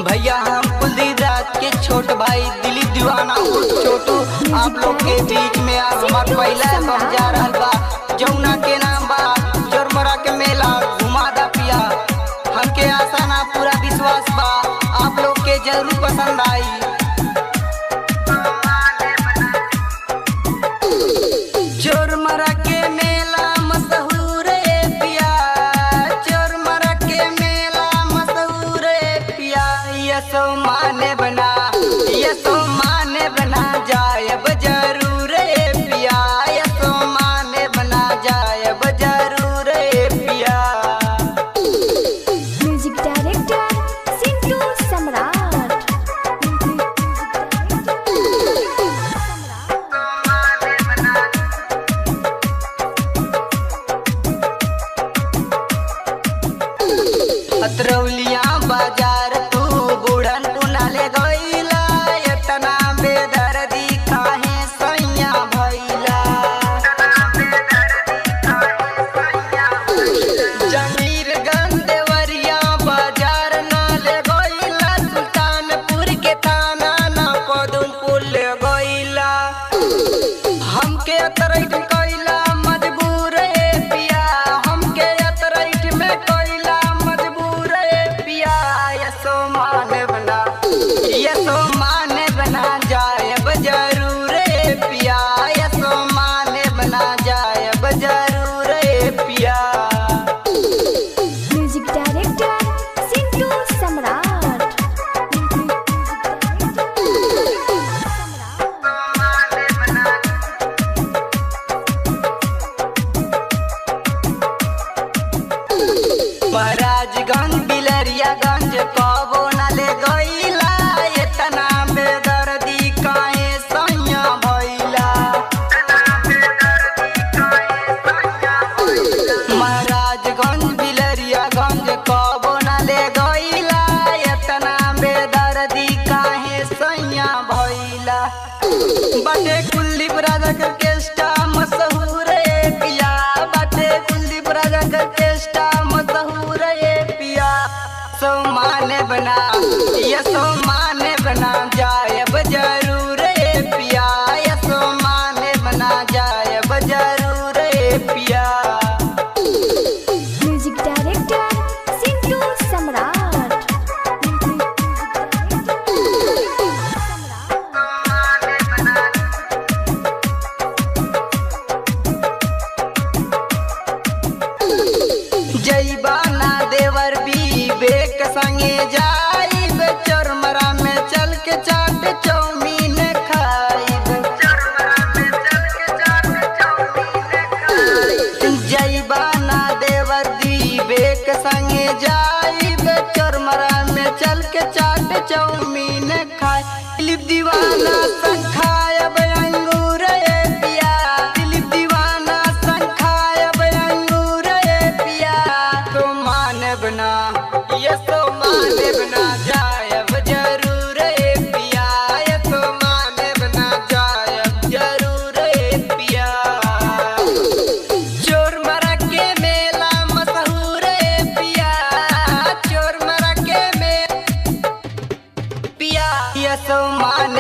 भैया हम कुलदीप राज के छोट भाई दिलीप दीवाना छोटू आप लोग के बीच में आज हमार पहला एल्बम जा रहा बा जमुना के नाम बा चोरमरा के मेला घुमा दा पिया। हमके आशा ना पूरा विश्वास बा आप लोग के जरूर पसंद आई। चोरमरा के मेला मशहूर है पिया, चोरमरा के मेला मशहूर है पिया। यसो माने बना जायब जरूर है पिया, यसो माने बना जायब जरूर है पिया। म्यूजिक डायरेक्टर सिंटू सम्राट। अतरौलिया बाजार तू बुढ़न पुनाले गईला, इतना बेदर्दी काहे सैया भइला। जमीरगंज देवरिया बाजार नाले गईला, सुल्तानपुर के थाना ना पदमपुर ले गईला। हमके अतरैठ कइला मजबूर है पिया, हमके अतरैठ में कइला मजबूर है पिया। यसो माने बना जायब जरूर है पिया, यसो माने बना जायब जरूर है पिया। म्यूजिक डायरेक्टर सिंटू सम्राट। महाराजगंज बिलरियागंज कबो न ले गईला, इतना बेदर्दी काहे सैया भइला। महाराजगंज बिलरियागंज कबो न ले गईला, इतना बेदर्दी काहे सैया भइला। बाटे कुलदीप राजा के केस्टा मशहूर है पिया, बाटे कुलदीप राजा के केस्टा मशहूर है पिया। सो माने बना जायब जरूर है पिया, यसो माने बना जायब जरूर है पिया। म्यूजिक डायरेक्टर सिंटू सम्राट। जईबाना देवर विवेक संगे जाइब, चोरमरा में चल के चाट चौमीन खाइब। जईबाना देवर विवेक संगे जाइब, चोरमरा में चल के चाट चौमीन खाए। दिलीप दीवाना संग खायब अंगूर है पिया, दिलीप दीवाना संग खायब अंगूर है पिया। तो माने बना जायब जरूर है पिया, यसो माने बना जायब जरूर है पिया। चोरमरा के मेला मशहूर है पिया, चोरमरा के मेला पिया। यसो माने